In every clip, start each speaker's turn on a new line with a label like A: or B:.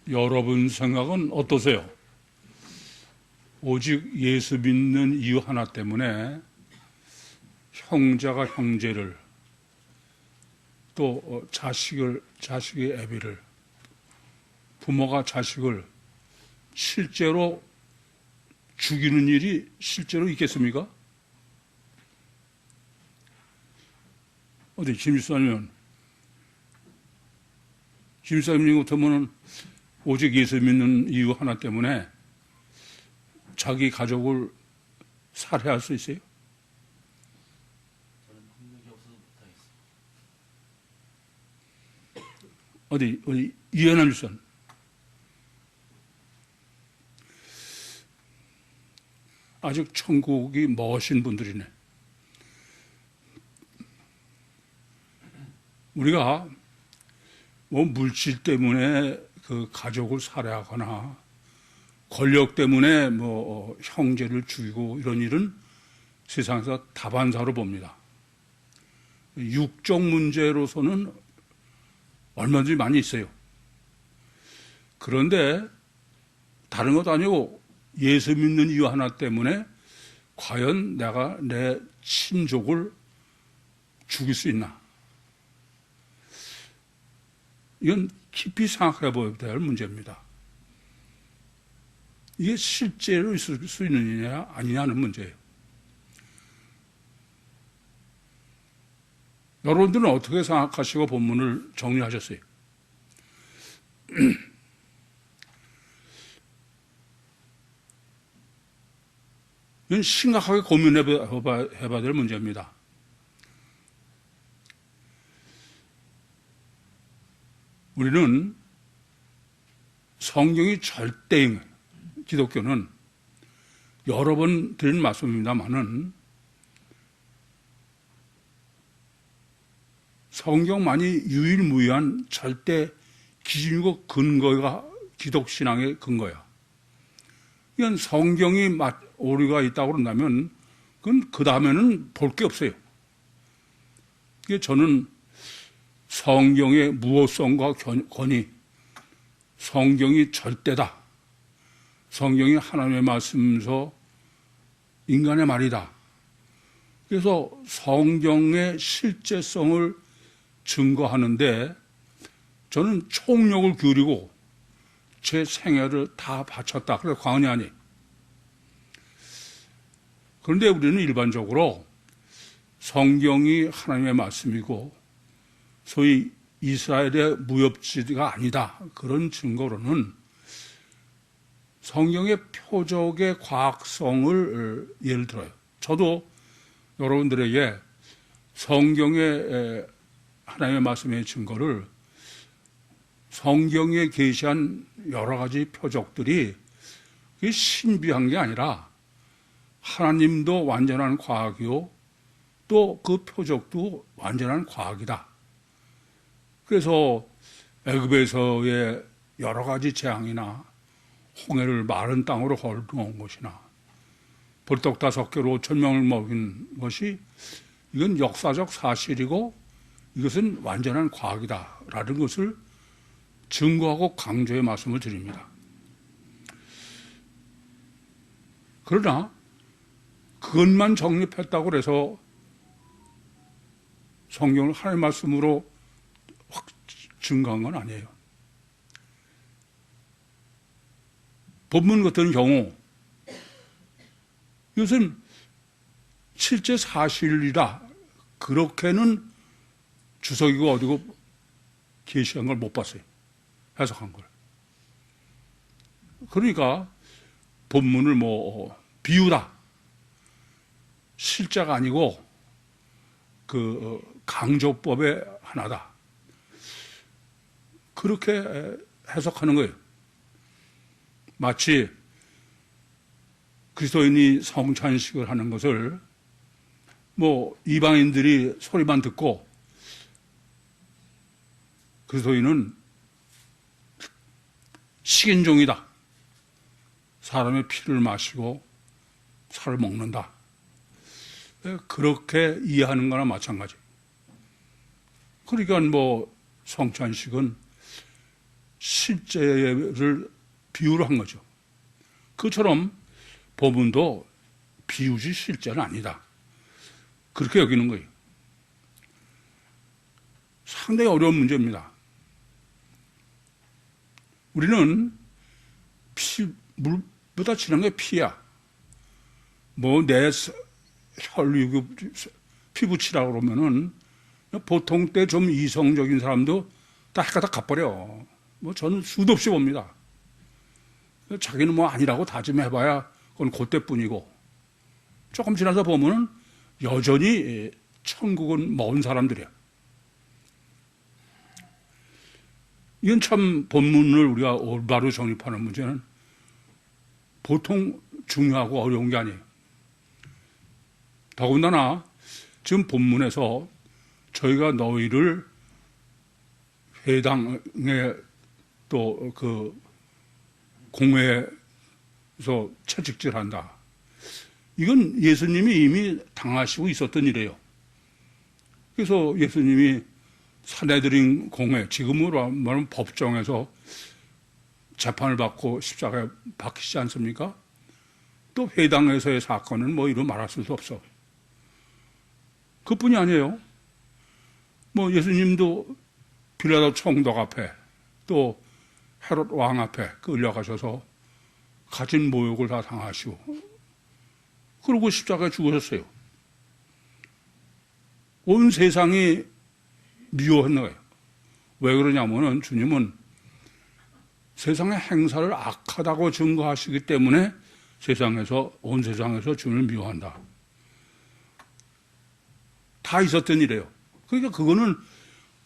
A: 여러분 생각은 어떠세요? 오직 예수 믿는 이유 하나 때문에 형제가 형제를, 또 자식의 애비를, 부모가 자식을 실제로 죽이는 일이 실제로 있겠습니까? 어디 김집사님 같으면 오직 예수 믿는 이유 하나 때문에 자기 가족을 살해할 수 있어요?
B: 저는 능력이 없어서 못하겠어요.
A: 어디 이해남 집사님, 아직 천국이 멋진 분들이네. 우리가 뭐 물질 때문에 그 가족을 살해하거나 권력 때문에 뭐 형제를 죽이고 이런 일은 세상에서 다반사로 봅니다. 육적 문제로서는 얼마든지 많이 있어요. 그런데 다른 것도 아니고 예수 믿는 이유 하나 때문에 과연 내가 내 친족을 죽일 수 있나? 이건 깊이 생각해 봐야 될 문제입니다. 이게 실제로 있을 수 있는 일이냐 아니냐는 문제예요. 여러분들은 어떻게 생각하시고 본문을 정리하셨어요? 이건 심각하게 고민해 봐야 될 문제입니다. 우리는 성경이 절대인, 기독교는 여러 번 드린 말씀입니다만은 성경만이 유일무이한 절대 기준이고 근거가 기독신앙의 근거야. 이건 성경이 오류가 있다고 그런다면 그건 그 다음에는 볼 게 없어요. 저는 성경의 무호성과 권위, 성경이 절대다, 성경이 하나님의 말씀에서 인간의 말이다. 그래서 성경의 실제성을 증거하는데 저는 총력을 기울이고 제 생애를 다 바쳤다. 그래서 과언이 아니. 그런데 우리는 일반적으로 성경이 하나님의 말씀이고 소위 이스라엘의 무협지가 아니다. 그런 증거로는 성경의 표적의 과학성을 예를 들어요. 저도 여러분들에게 성경의 하나님의 말씀의 증거를 성경에 계시한 여러 가지 표적들이 신비한 게 아니라 하나님도 완전한 과학이요, 또 그 표적도 완전한 과학이다. 그래서 애굽에서의 여러 가지 재앙이나 홍해를 마른 땅으로 헐어놓은 것이나 벌떡 5개로 5,000명을 먹인 것이 이건 역사적 사실이고 이것은 완전한 과학이다라는 것을 증거하고 강조의 말씀을 드립니다. 그러나 그것만 정립했다고 해서 성경을 하나님의 말씀으로 확 증거한 건 아니에요. 본문 같은 경우 이것은 실제 사실이라 그렇게는 주석이고 어디고 계시한 걸 못 봤어요. 해석한 걸. 그러니까 본문을 비유다, 실제가 아니고 그 강조법의 하나다, 그렇게 해석하는 거예요. 마치 그리스도인이 성찬식을 하는 것을 이방인들이 소리만 듣고 그리스도인은 식인종이다, 사람의 피를 마시고 살을 먹는다, 그렇게 이해하는 거나 마찬가지. 그러니까 성찬식은 실제를 비유를 한 거죠. 그처럼 법문도 비유지 실제는 아니다. 그렇게 여기는 거예요. 상당히 어려운 문제입니다. 우리는 물보다 진한 게 피야. 뭐 내 혈육 피부치라고 그러면은 보통 때 좀 이성적인 사람도 다 해가 다 갚버려. 뭐 저는 수도 없이 봅니다. 자기는 뭐 아니라고 다짐해봐야 그건 그때뿐이고, 조금 지나서 보면은 여전히 천국은 먼 사람들이야. 이건 참 본문을 우리가 올바로 정립하는 문제는 보통 중요하고 어려운 게 아니에요. 더군다나 지금 본문에서 저희가 너희를 회당에 또 그 공회에서 채찍질한다. 이건 예수님이 이미 당하시고 있었던 일이에요. 그래서 예수님이 산헤드린 공회, 지금으로 말하면 법정에서 재판을 받고 십자가에 박히지 않습니까? 또 회당에서의 사건은 뭐 이루 말할 수도 없어. 그뿐이 아니에요. 뭐 예수님도 빌라도 총독 앞에 또 헤롯 왕 앞에 끌려가셔서 가진 모욕을 다 당하시고, 그러고 십자가에 죽으셨어요. 온 세상이 미워한 거예요. 왜 그러냐면은 주님은 세상의 행사를 악하다고 증거하시기 때문에 온 세상에서 주님을 미워한다. 다 있었던 일이에요. 그러니까 그거는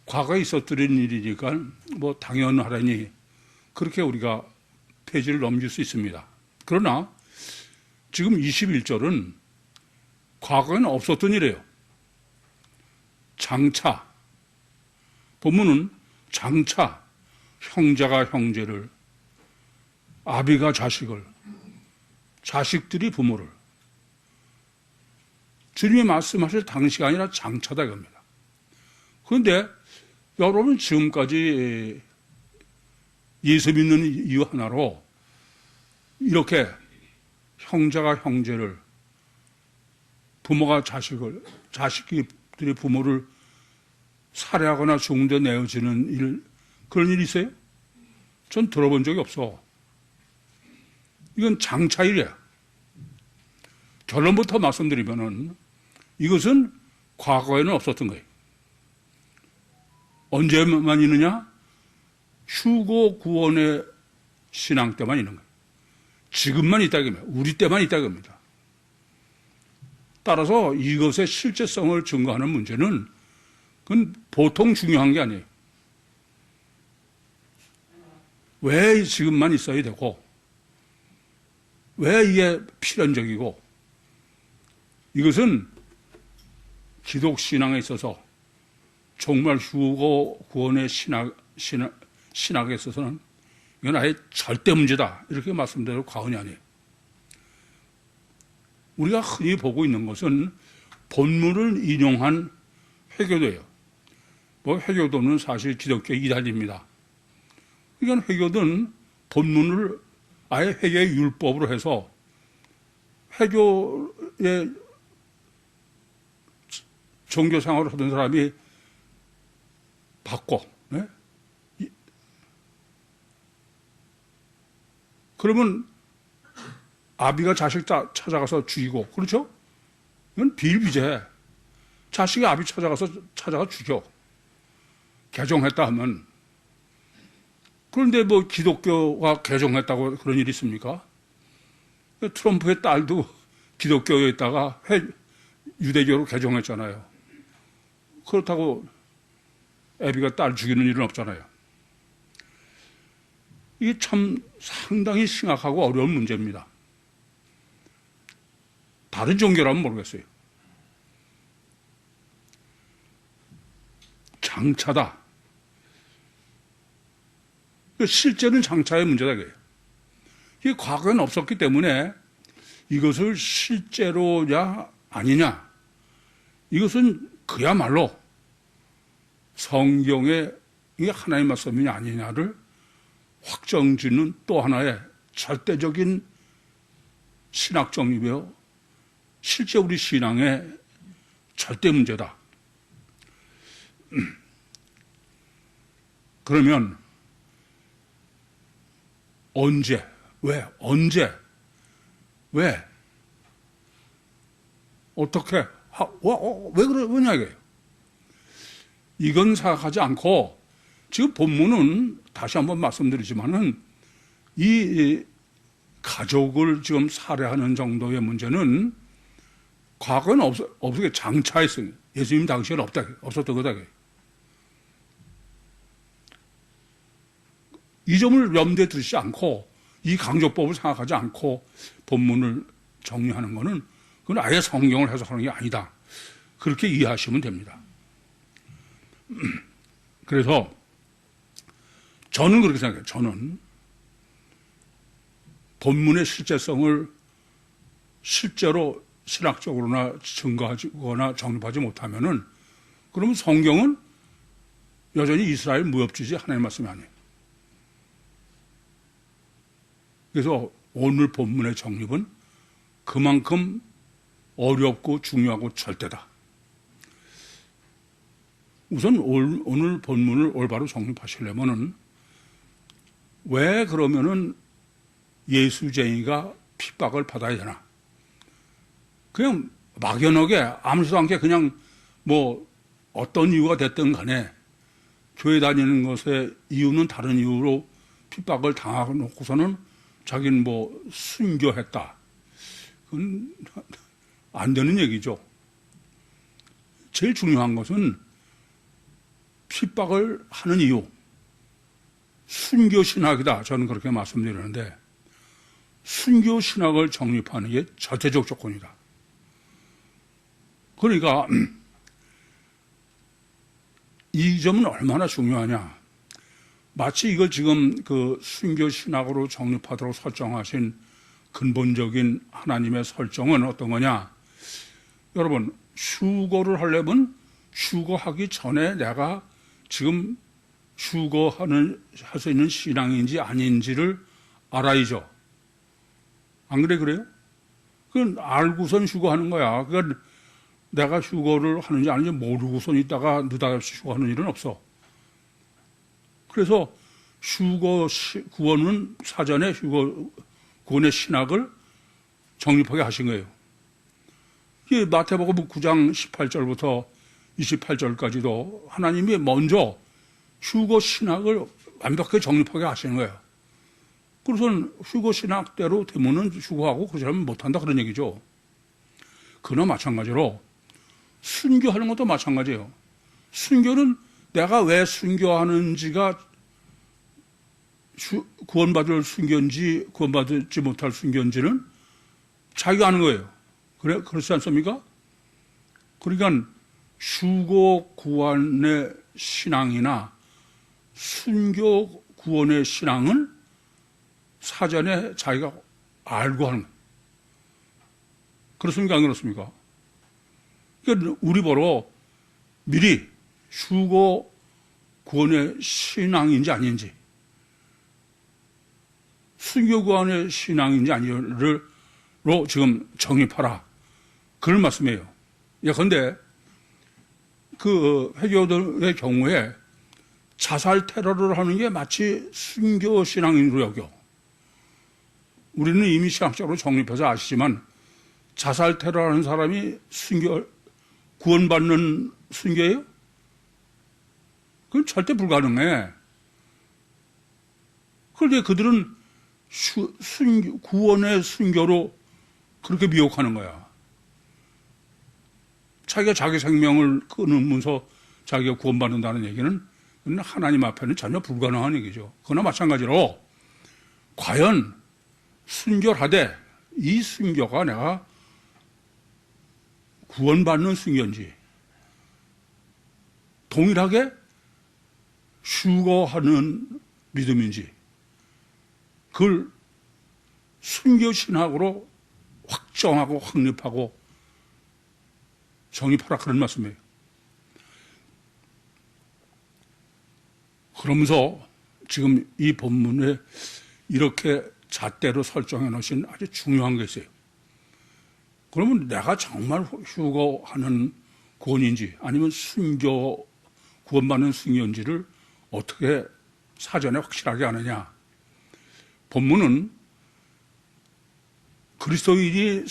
A: 과거에 있었던 일이니까 뭐 당연하려니 그렇게 우리가 페이지를 넘길 수 있습니다. 그러나 지금 21절은 과거에는 없었던 일이에요. 장차, 본문은 장차 형제가 형제를, 아비가 자식을, 자식들이 부모를, 주님이 말씀하실 당시가 아니라 장차다 이겁니다. 그런데 여러분 지금까지 예수 믿는 이유 하나로 이렇게 형제가 형제를, 부모가 자식을, 자식들이 부모를 살해하거나 죽는데 내어지는 일, 그런 일이 있어요? 전 들어본 적이 없어. 이건 장차일이야. 결론부터 말씀드리면은 이것은 과거에는 없었던 거예요. 언제만 있느냐? 휴고 구원의 신앙 때만 있는 거예요. 지금만 있다 이겁니다. 우리 때만 있다 이겁니다. 따라서 이것의 실제성을 증거하는 문제는 그건 보통 중요한 게 아니에요. 왜 지금만 있어야 되고, 왜 이게 필연적이고, 이것은 기독신앙에 있어서 정말 휴거 구원의 신학에 있어서는 이건 아예 절대 문제다. 이렇게 말씀드려도 과언이 아니에요. 우리가 흔히 보고 있는 것은 본문을 인용한 회교도예요. 뭐 회교도는 사실 기독교 이단입니다. 이건 회교도는 본문을 아예 회계의 율법으로 해서 회교의 종교 생활을 하던 사람이 바꿔. 네? 그러면 아비가 자식 찾아가서 죽이고, 그렇죠? 이건 비일비재. 자식이 아비 찾아가 죽여. 개종했다 하면. 그런데 뭐 기독교가 개종했다고 그런 일이 있습니까? 트럼프의 딸도 기독교에 있다가 유대교로 개종했잖아요. 그렇다고 애비가 딸 죽이는 일은 없잖아요. 이게 참 상당히 심각하고 어려운 문제입니다. 다른 종교라면 모르겠어요. 장차다. 실제는 장차의 문제다. 이게 과거에는 없었기 때문에 이것을 실제로냐 아니냐, 이것은 그야말로 성경의 이게 하나님 말씀이냐 아니냐를 확정짓는 또 하나의 절대적인 신학 정립이요. 실제 우리 신앙의 절대 문제다. 그러면 언제? 왜? 언제? 왜? 어떻게? 왜 그러냐 이거예요. 이건 생각하지 않고 지금 본문은 다시 한번 말씀드리지만은 이 가족을 지금 살해하는 정도의 문제는 과거는 없었게 장차했어요. 예수님 당시에는 없었던 거다. 이 점을 염두에 두지 않고 이 강조법을 생각하지 않고 본문을 정리하는 것은 그건 아예 성경을 해석하는 게 아니다. 그렇게 이해하시면 됩니다. 그래서 저는 그렇게 생각해요. 저는 본문의 실제성을 실제로 신학적으로나 증거하거나 정립하지 못하면은 그러면 성경은 여전히 이스라엘 무협지지 하나님 말씀이 아니에요. 그래서 오늘 본문의 정립은 그만큼 어렵고 중요하고 절대다. 우선 오늘 본문을 올바로 정립하시려면은 왜 그러면은 예수쟁이가 핍박을 받아야 되나? 그냥 막연하게 아무렇지도 않게 그냥 뭐 어떤 이유가 됐든 간에 교회 다니는 것의 이유는 다른 이유로 핍박을 당하고서는 자기는 뭐 순교했다. 그건 안 되는 얘기죠. 제일 중요한 것은 핍박을 하는 이유. 순교신학이다. 저는 그렇게 말씀드리는데 순교신학을 정립하는 게 절대적 조건이다. 그러니까 이 점은 얼마나 중요하냐. 마치 이걸 지금 그 순교신학으로 정립하도록 설정하신 근본적인 하나님의 설정은 어떤 거냐. 여러분, 휴거를 하려면 휴거하기 전에 내가 지금 휴거할 수 있는 신앙인지 아닌지를 알아야죠. 안 그래요? 그건 알고선 휴거하는 거야. 그러니까 내가 휴거를 하는지 아닌지 모르고선 있다가 느닷없이 휴거하는 일은 없어. 그래서 휴거 구원은 사전에 휴거 구원의 신학을 정립하게 하신 거예요. 이게 마태복음 9장 18절부터 28절까지도 하나님이 먼저 휴거 신학을 완벽하게 정립하게 하시는 거예요. 그래서 휴거 신학대로 되면은 휴거하고 그 사람은 못한다 그런 얘기죠. 그나 마찬가지로 순교하는 것도 마찬가지예요. 순교는 내가 왜 순교하는지가 구원받을 순교인지 구원받지 못할 순교인지는 자기가 아는 거예요. 그렇지 않습니까? 그러니까 휴거 구원의 신앙이나 순교 구원의 신앙은 사전에 자기가 알고 하는 거예요. 그렇습니까? 안 그렇습니까? 그러니까 우리 보러 미리 휴거 구원의 신앙인지 아닌지 순교 구원의 신앙인지 아닌지로 지금 정립하라. 그런 말씀이에요. 예컨대 그 회교들의 경우에 자살 테러를 하는 게 마치 순교 신앙인으로 여겨. 우리는 이미 신학적으로 정립해서 아시지만 자살 테러하는 사람이 구원받는 순교예요? 그건 절대 불가능해. 그런데 그들은 구원의 순교로 그렇게 미혹하는 거야. 자기가 자기 생명을 끊으면서 자기가 구원받는다는 얘기는 하나님 앞에는 전혀 불가능한 얘기죠. 그러나 마찬가지로 과연 순교하되 이 순교가 내가 구원받는 순교인지 동일하게 휴거하는 믿음인지 그걸 순교신학으로 확정하고 확립하고 정립하라 그런 말씀이에요. 그러면서 지금 이 본문에 이렇게 잣대로 설정해 놓으신 아주 중요한 게 있어요. 그러면 내가 정말 휴거하는 구원인지 아니면 순교, 구원받는 순교인지를 어떻게 사전에 확실하게 아느냐. 본문은 그리스도인이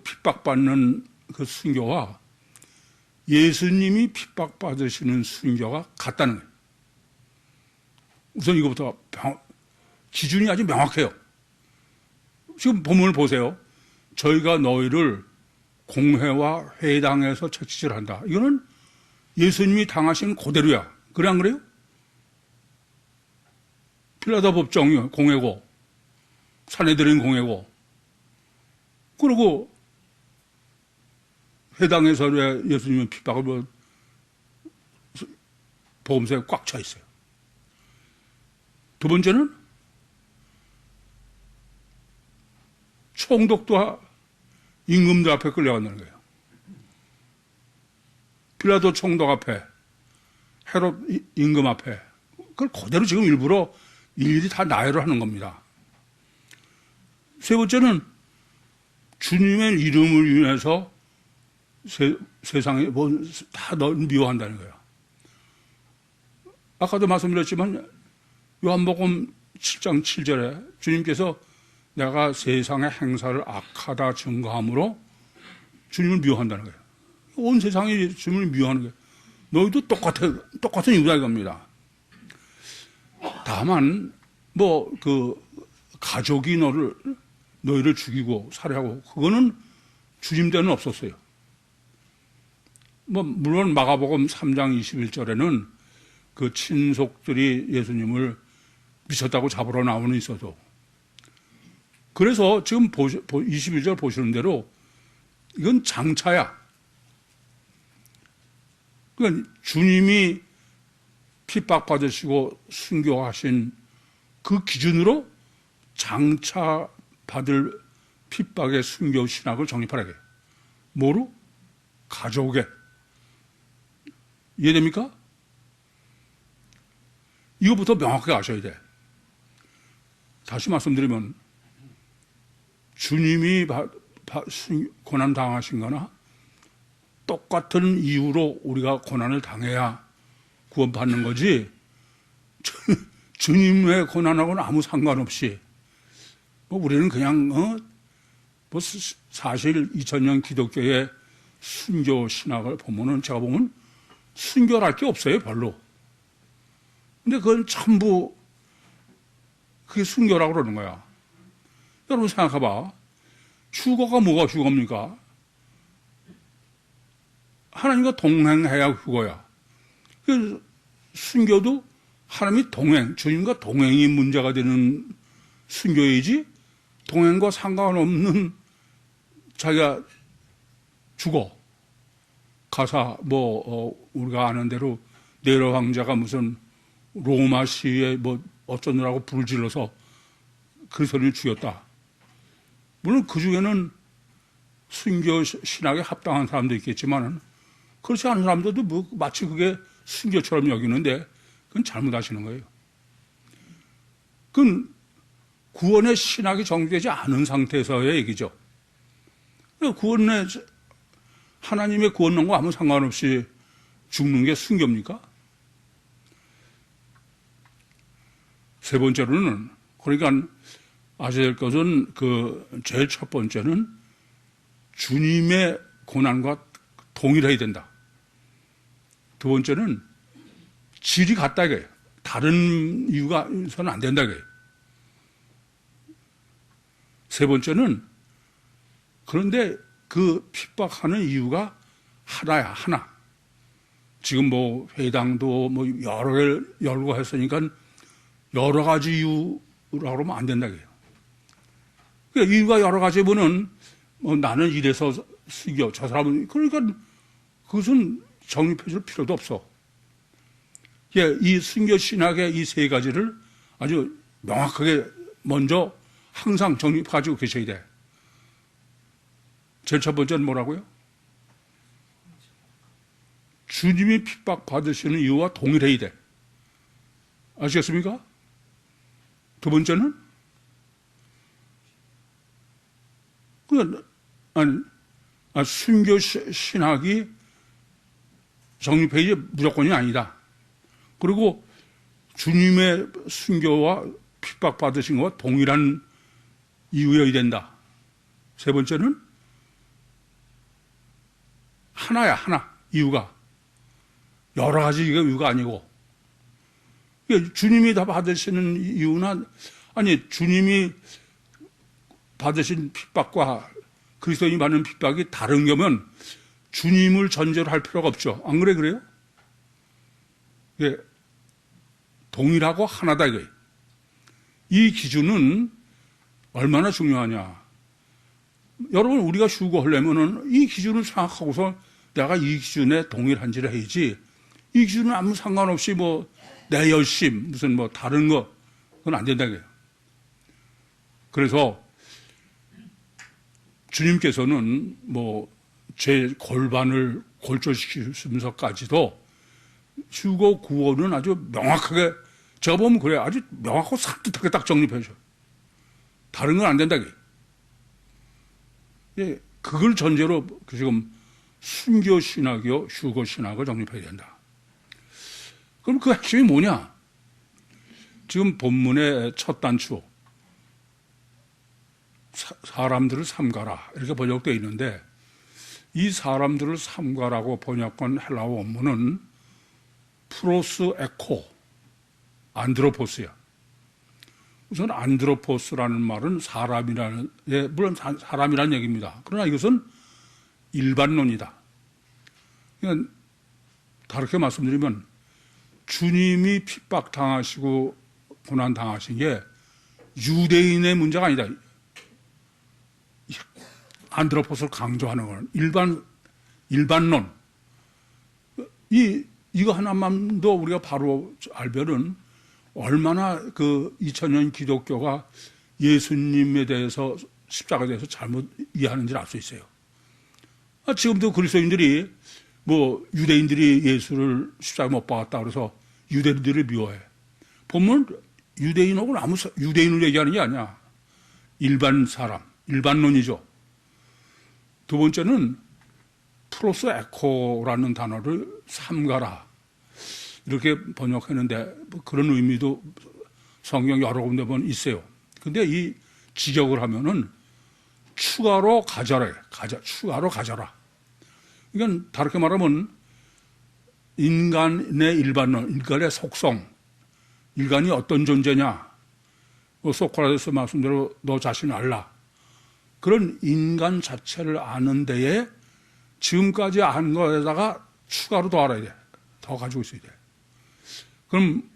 A: 핍박받는 그 순교와 예수님이 핍박받으시는 순교가 같다는 거예요. 우선 이것부터 기준이 아주 명확해요. 지금 본문을 보세요. 저희가 너희를 공회와 회당에서 채찍질한다. 이거는 예수님이 당하신 그대로야. 그래 안 그래요? 빌라도 법정이 공회고 산헤드린 공회고 그리고 회당에서 예수님의 핍박을 보험사에 꽉 차 있어요. 두 번째는 총독도 임금들 앞에 끌려간다는 거예요. 빌라도 총독 앞에, 헤롯 임금 앞에. 그걸 그대로 지금 일부러 일일이 다 나열을 하는 겁니다. 세 번째는 주님의 이름을 위해서 세상에 다 미워한다는 거예요. 아까도 말씀드렸지만 요한복음 7장 7절에 주님께서 내가 세상의 행사를 악하다 증거함으로 주님을 미워한다는 거예요. 온 세상이 주님을 미워하는 거예요. 너희도 똑같은 이유다 이겁니다. 다만 가족이 너희를 죽이고 살해하고 그거는 주님 때는 없었어요. 물론 마가복음 3장 21절에는 그 친속들이 예수님을 미쳤다고 잡으러 나오는 있어도 그래서 지금 21절 보시는 대로 이건 장차야. 그러니까 주님이 핍박받으시고 순교하신 그 기준으로 장차 받을 핍박의 순교 신학을 정립하라게. 뭐로? 가족에. 이해됩니까? 이거부터 명확하게 아셔야 돼. 다시 말씀드리면 주님이 고난 당하신 거나 똑같은 이유로 우리가 고난을 당해야 구원받는 거지 주님의 고난하고는 아무 상관없이 우리는 그냥 사실 2000년 기독교의 순교 신학을 보면은 제가 보면 순교할 게 없어요 별로. 근데 그건 전부 그게 순교라고 그러는 거야. 여러분 생각해봐. 휴거가 뭐가 휴거입니까? 하나님과 동행해야 휴거야. 그래서 순교도 하나님이 주님과 동행이 문제가 되는 순교이지 동행과 상관없는 자기가 죽어. 가사 우리가 아는 대로 네로 황제가 무슨 로마시에 어쩌느라고 불을 질러서 그리스도인을 죽였다. 물론 그 중에는 순교 신학에 합당한 사람도 있겠지만 그렇지 않은 사람들도 마치 그게 순교처럼 여기는데 그건 잘못하시는 거예요. 그건 구원의 신학이 정리되지 않은 상태에서의 얘기죠. 하나님의 구원론과 아무 상관없이 죽는 게 순교입니까? 세 번째로는 그러니까 아셔야 될 것은 제일 첫 번째는 주님의 고난과 동일해야 된다. 두 번째는 질이 같다 이거예요. 다른 이유가 있어서는 안 된다 이거예요. 세 번째는 그런데 그 핍박하는 이유가 하나야 하나. 지금 회당도 여러 개를 열고 했으니까 여러 가지 이유라고 하면 안 된다 이거예요. 그러니까 이유가 여러 가지면은 나는 이래서 순교, 저 사람은 그러니까 그것은 정립해 줄 필요도 없어. 이 순교 신학의 이 세 가지를 아주 명확하게 먼저 항상 정립가지고 계셔야 돼. 제일 첫 번째는 뭐라고요? 주님이 핍박받으시는 이유와 동일해야 돼. 아시겠습니까? 두 번째는 순교 신학이 정립해야지 무조건이 아니다. 그리고 주님의 순교와 핍박받으신 것과 동일한 이유여야 된다. 세 번째는 하나야, 하나. 이유가. 여러 가지 이유가 아니고. 주님이 다 받으시는 이유나, 아니, 주님이 받으신 핍박과 그리스도인이 받는 핍박이 다른 거면 주님을 전제로 할 필요가 없죠. 안 그래, 그래요? 예, 동일하고 하나다, 이거예요. 이 기준은 얼마나 중요하냐. 여러분, 우리가 휴거하려면은 이 기준을 생각하고서 내가 이 기준에 동일한지를 해야지, 이 기준은 아무 상관없이 뭐, 내 열심, 무슨 뭐, 다른 거, 그건 안 된다, 이거예요. 그래서 주님께서는 뭐, 제 골반을 골절시키면서까지도 휴거 구원은 아주 명확하게, 제가 보면 그래, 아주 명확하고 산뜻하게 딱 정립해줘요. 다른 건 안 된다. 예, 그걸 전제로 지금 순교 신학이요, 휴거 신학을 정립해야 된다. 그럼 그 핵심이 뭐냐? 지금 본문의 첫 단추, 사람들을 삼가라, 이렇게 번역되어 있는데, 이 사람들을 삼가라고 번역한 헬라어 원문은 프로스 에코, 안드로포스야. 우선 안드로포스라는 말은 사람이라는, 예, 물론 사람이라는 얘기입니다. 그러나 이것은 일반론이다. 그러니까 다르게 말씀드리면 주님이 핍박당하시고 고난당하신 게 유대인의 문제가 아니다. 안드로포스를 강조하는 건 일반론. 이거 하나만도 우리가 바로 알면은 얼마나 그 2000년 기독교가 예수님에 대해서 십자가에 대해서 잘못 이해하는지를 알 수 있어요. 지금도 그리스도인들이 뭐 유대인들이 예수를 십자가에 못 박았다 그래서 유대인들을 미워해. 보면 유대인하고는 유대인을 얘기하는 게 아니야. 일반 사람, 일반론이죠. 두 번째는 프로스 에코라는 단어를 삼가라, 이렇게 번역했는데 그런 의미도 성경 여러 군데 보면 있어요. 근데 이 직역을 하면은 추가로 가져라, 추가로 가져라. 이건 다르게 말하면 인간의 일반론, 인간의 속성, 인간이 어떤 존재냐, 소크라테스 말씀대로 너 자신을 알라. 그런 인간 자체를 아는 데에 지금까지 안 거에다가 추가로 더 알아야 돼. 더 가지고 있어야 돼. 그럼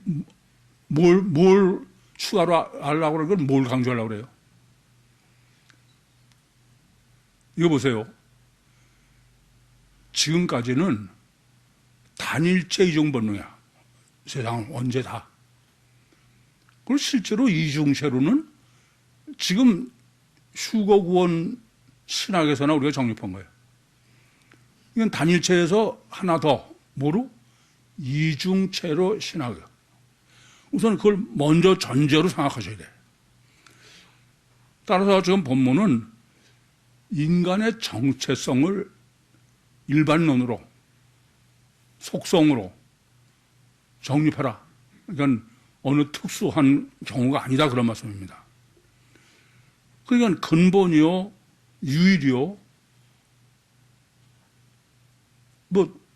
A: 뭘 추가로 알라고 그러는 건 뭘 강조하려고 그래요? 이거 보세요. 지금까지는 단일체 이중 본능이야. 세상은 언제 다. 그리고 실제로 이중체로는 지금 휴거구원 신학에서나 우리가 정립한 거예요. 이건 단일체에서 하나 더, 뭐로? 이중체로 신학이에요. 우선 그걸 먼저 전제로 생각하셔야 돼. 따라서 지금 본문은 인간의 정체성을 일반론으로, 속성으로 정립해라. 그러니까 어느 특수한 경우가 아니다, 그런 말씀입니다. 그러니까 근본이요, 유일이요, 뭐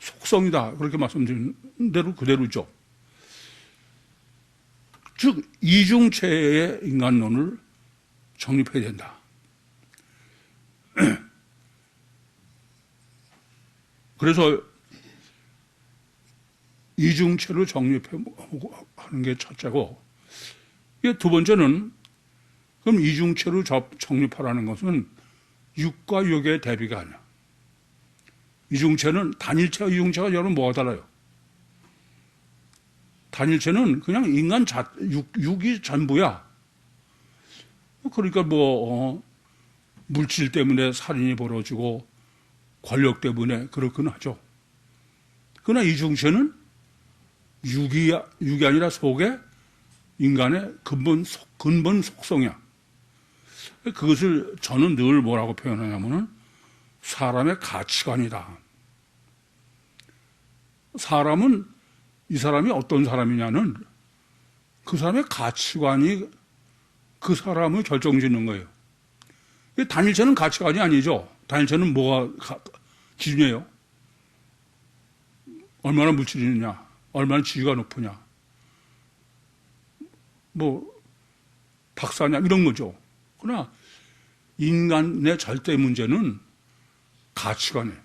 A: 속성이다, 그렇게 말씀드린 대로 그대로죠. 즉 이중체의 인간론을 정립해야 된다. 그래서 이중체를 정립하는 게 첫째고, 두 번째는 그럼 이중체로 정립하라는 것은 육과 육의 대비가 아니야. 이중체는 단일체와 이중체가 여러분 뭐가 달라요? 단일체는 그냥 인간 육이 전부야. 그러니까 물질 때문에 살인이 벌어지고 권력 때문에 그렇긴 하죠. 그러나 이중체는 육이 아니라 속에 인간의 근본 속성이야. 그것을 저는 늘 뭐라고 표현하냐면은 사람의 가치관이다. 사람은 이 사람이 어떤 사람이냐는 그 사람의 가치관이 그 사람을 결정짓는 거예요. 단일체는 가치관이 아니죠. 단일체는 뭐가 기준이에요? 얼마나 물질이 있느냐, 얼마나 지위가 높으냐, 뭐 박사냐 이런 거죠. 그러나 인간의 절대 문제는 가치관이에요.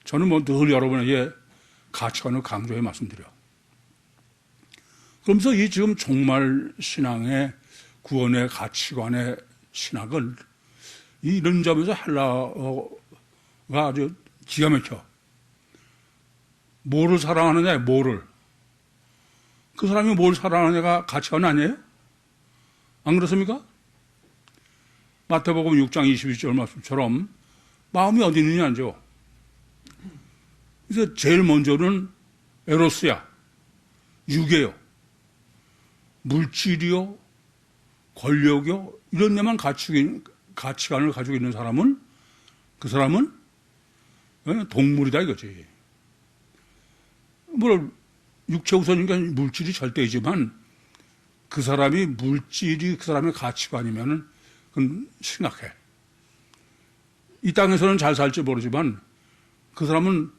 A: 저는 뭐 늘 여러분에게 가치관을 강조해 말씀드려. 그러면서 이 지금 종말 신앙의 구원의 가치관의 신학을 이런 점에서 헬라어가 아주 기가 막혀. 뭐를 사랑하느냐, 뭐를. 그 사람이 뭘 사랑하느냐가 가치관 아니에요? 안 그렇습니까? 마태복음 6장 22절 말씀처럼 마음이 어디 있느냐죠. 그래서 제일 먼저는 에로스야, 육이에요. 물질이요, 권력이요, 이런 데만 가치관을 가지고 있는 사람은 그 사람은 동물이다 이거지. 물론 육체 우선이니까 물질이 절대이지만 그 사람이 물질이 그 사람의 가치관이면은 그건 심각해. 이 땅에서는 잘 살지 모르지만 그 사람은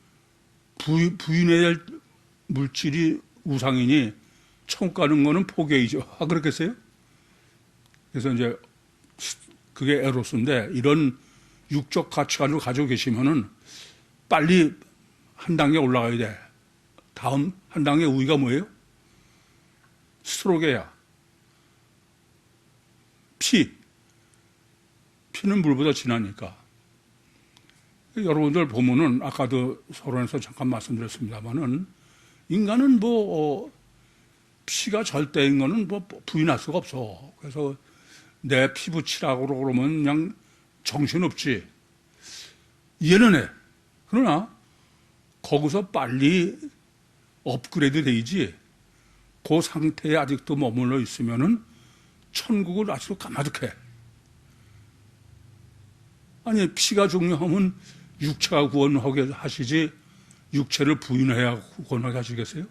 A: 부인해야 될 물질이 우상이니 천국 가는 거는 포기이죠. 아, 그렇겠어요? 그래서 이제 그게 에로스인데 이런 육적 가치관을 가지고 계시면은 빨리 한 단계 올라가야 돼. 다음 한 단계 우위가 뭐예요? 스트로게야. 피는 물보다 진하니까. 여러분들 보면은 아까도 서론에서 잠깐 말씀드렸습니다만은 인간은 피가 절대인 거는 부인할 수가 없어. 그래서 내 피부치라고 그러면 그냥 정신없지. 이해는 해. 그러나 거기서 빨리 업그레이드 되지. 그 상태에 아직도 머물러 있으면은 천국을 아직도 까마득해. 아니, 피가 중요하면 육체가 구원하게 하시지 육체를 부인해야 구원하게 하시겠어요?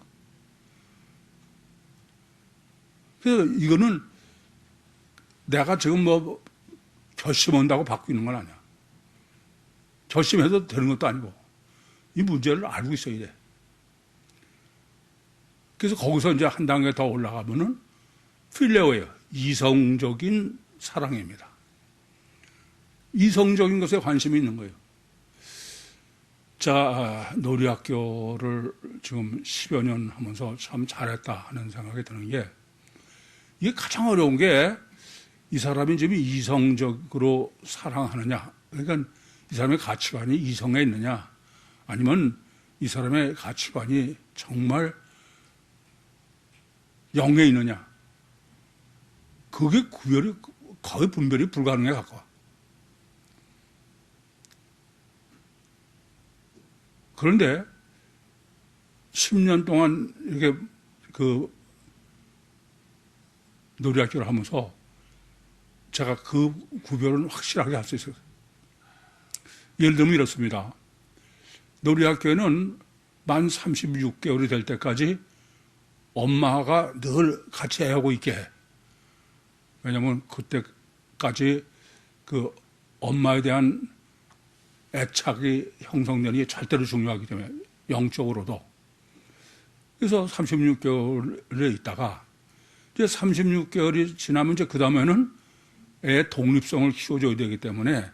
A: 그래서 이거는 내가 지금 결심한다고 바뀌는 건 아니야. 결심해도 되는 것도 아니고 이 문제를 알고 있어야 돼. 그래서 거기서 이제 한 단계 더 올라가면은 필레오예요. 이성적인 사랑입니다. 이성적인 것에 관심이 있는 거예요. 자, 놀이학교를 지금 10여 년 하면서 참 잘했다 하는 생각이 드는 게 이게 가장 어려운 게 이 사람이 지금 이성적으로 사랑하느냐, 그러니까 이 사람의 가치관이 이성에 있느냐, 아니면 이 사람의 가치관이 정말 영에 있느냐, 그게 거의 분별이 불가능해 가까워. 그런데 10년 동안 이렇게 놀이학교를 하면서 제가 그 구별을 확실하게 할 수 있어요. 예를 들면 이렇습니다. 놀이학교에는 만 36개월이 될 때까지 엄마가 늘 같이 애하고 있게 해. 왜냐하면 그때까지 그 엄마에 대한 애착이 형성되는 게 절대로 중요하기 때문에 영적으로도. 그래서 36개월에 있다가 이제 36개월이 지나면 이제 그 다음에는 애의 독립성을 키워줘야 되기 때문에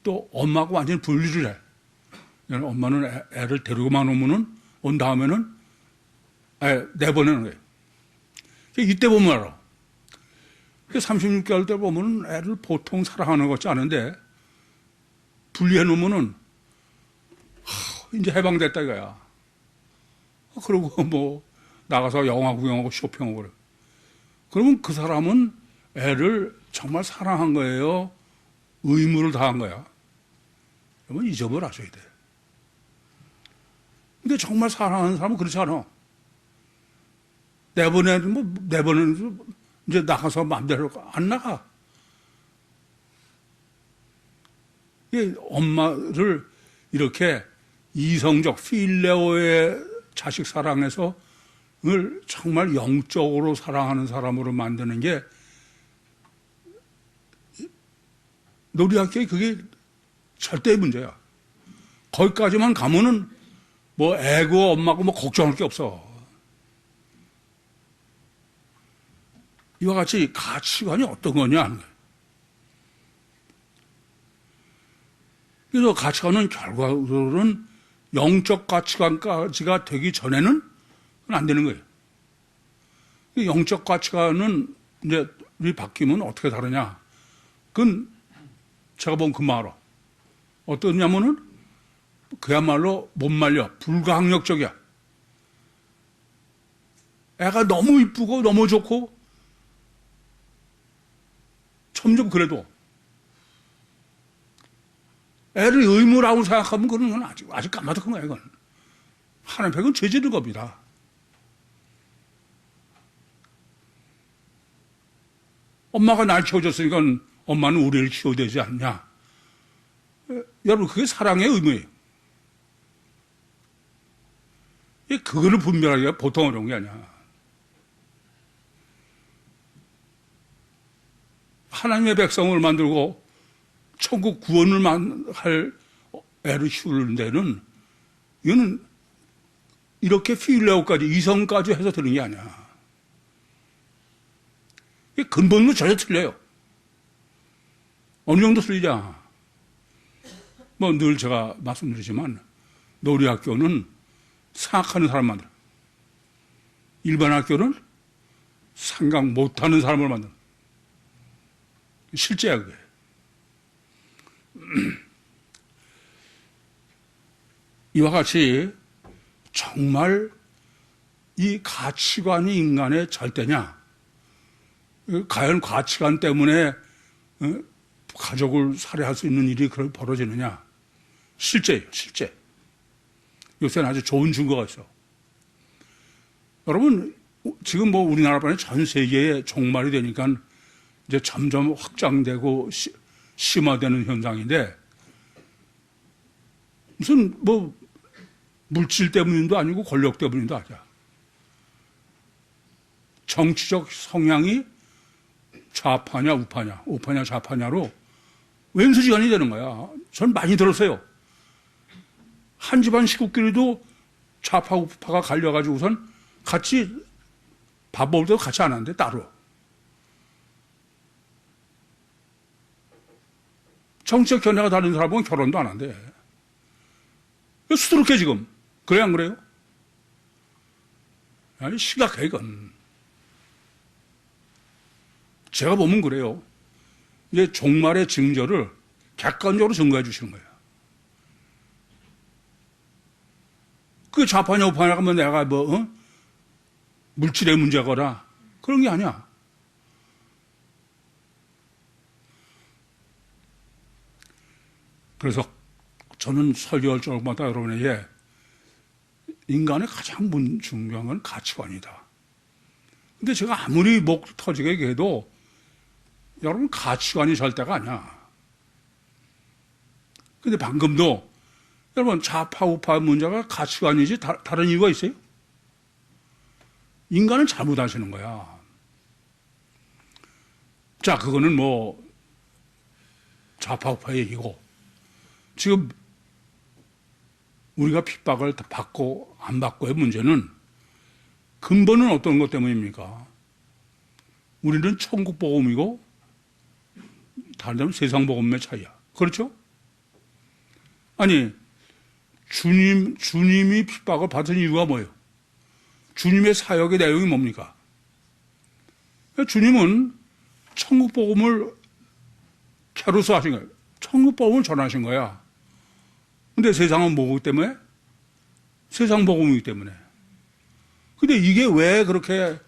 A: 또 엄마하고 완전히 분리를 해. 엄마는 애를 데리고만 온 다음에는 내보내는 거예요. 이때 보면 알아. 36개월 때 보면 애를 보통 사랑하는 것 같지 않은데 분리해 놓으면은 이제 해방됐다 이거야. 그러고 나가서 영화 구경하고 쇼핑하고 그래. 그러면 그 사람은 애를 정말 사랑한 거예요? 의무를 다한 거야? 그러면 이 점을 아셔야 돼. 근데 정말 사랑하는 사람은 그렇지 않아. 내보내는 이제 나가서 마음대로 안 나가. 엄마를 이렇게 이성적 필레오의 자식 사랑에서 을 정말 영적으로 사랑하는 사람으로 만드는 게 놀이학교에 그게 절대의 문제야. 거기까지만 가면은 뭐 애고 엄마고 뭐 걱정할 게 없어. 이와 같이 가치관이 어떤 거냐 하는 거야. 그래서 가치관은 결과로는 영적 가치관까지가 되기 전에는 그건 안 되는 거예요. 영적 가치관은 이제 우리 바뀌면 어떻게 다르냐? 그건 제가 본 금방 알아. 어떠냐면은 그야말로 못 말려. 불가항력적이야. 애가 너무 이쁘고 너무 좋고 점점 그래도 애를 의무라고 생각하면 그건 아직 까마득한 거야, 이건. 하나님 앞에 죄지는 겁니다. 엄마가 날 키워줬으니까 엄마는 우리를 키워야 되지 않냐. 여러분, 그게 사랑의 의무예요. 그거를 분별하기가 보통 어려운 게 아니야. 하나님의 백성을 만들고 천국 구원을 할 애를 키우는 데는 이거는 이렇게 필레오까지 이성까지 해서 되는 게 아니야. 이게 근본으로 전혀 틀려요. 어느 정도 틀리자. 뭐 늘 제가 말씀드리지만 놀이학교는 생각하는 사람 만들어. 일반 학교는 생각 못하는 사람을 만들어. 실제야 그게. 이와 같이 정말 이 가치관이 인간의 절대냐? 과연 가치관 때문에 가족을 살해할 수 있는 일이 벌어지느냐? 실제예요, 실제. 요새는 아주 좋은 증거가 있어. 여러분, 지금 뭐 우리나라뿐만 아니라 전 세계에 종말이 되니까 이제 점점 확장되고 심화되는 현상인데, 무슨 뭐 물질 때문인도 아니고 권력 때문인도 아니야. 정치적 성향이 좌파냐 우파냐, 우파냐 좌파냐로 왼수지간이 되는 거야. 전 많이 들었어요. 한 집안 식구끼리도 좌파 우파가 갈려가지고선 같이 밥 먹을 때도 같이 안 하는데 따로. 정치적 견해가 다른 사람은 결혼도 안 한대. 수두룩해 지금. 그래 안 그래요? 아니 심각해 이건. 제가 보면 그래요. 이제 종말의 징조를 객관적으로 증거해 주시는 거예요. 그게 좌파냐 우파냐 하면 내가 물질의 문제거나 그런 게 아니야. 그래서 저는 설교할 적마다 여러분에게 인간의 가장 중요한 건 가치관이다. 근데 제가 아무리 목 터지게 얘기해도 여러분 가치관이 절대가 아니야. 근데 방금도 여러분 좌파 우파 문제가 가치관이지 다른 이유가 있어요? 인간은 잘못하시는 거야. 자, 그거는 뭐 좌파 우파 얘기고 지금 우리가 핍박을 받고 안 받고의 문제는 근본은 어떤 것 때문입니까? 우리는 천국 복음이고 다른 데는 세상 복음의 차이야. 그렇죠? 아니 주님이 핍박을 받은 이유가 뭐예요? 주님의 사역의 내용이 뭡니까? 주님은 천국 복음을 캐로서 하신 거예요. 천국 복음을 전하신 거야. 근데 세상은 뭐기 때문에? 세상 복음이기 때문에. 근데 이게 왜 그렇게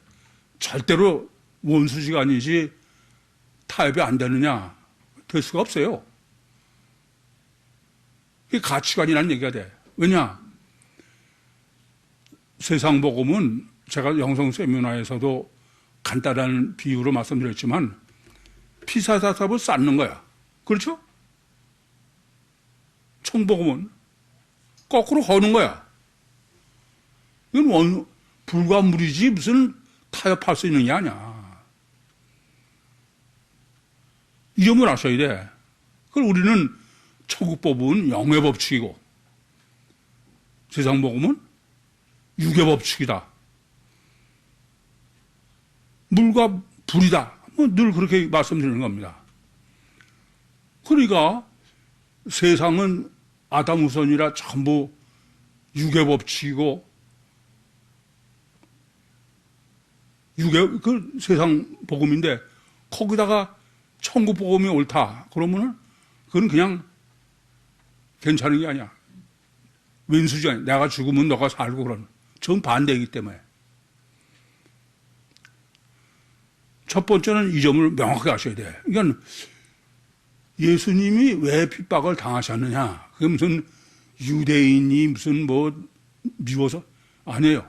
A: 절대로 원수지가 아니지 타협이 안 되느냐? 될 수가 없어요. 이게 가치관이라는 얘기가 돼. 왜냐? 세상 복음은 제가 영성 세미나에서도 간단한 비유로 말씀드렸지만 피사사삽을 쌓는 거야. 그렇죠? 청복음은 거꾸로 거는 거야. 이건 불과물이지 무슨 타협할 수 있는 게 아니야. 이 점을 아셔야 돼. 그걸 우리는 천국법은 영의 법칙이고 세상복음은 육의 법칙이다. 물과 불이다. 뭐 늘 그렇게 말씀드리는 겁니다. 그러니까 세상은 아담 우선이라 전부 육의 법칙이고 육의 그 세상 복음인데 거기다가 천국 복음이 옳다. 그러면은 그건 그냥 괜찮은 게 아니야. 왼수지 아니야. 내가 죽으면 너가 살고 그런 정반대이기 때문에. 첫 번째는 이 점을 명확하게 아셔야 돼. 그러니까 예수님이 왜 핍박을 당하셨느냐. 그게 무슨 유대인이 무슨 뭐 미워서 아니에요.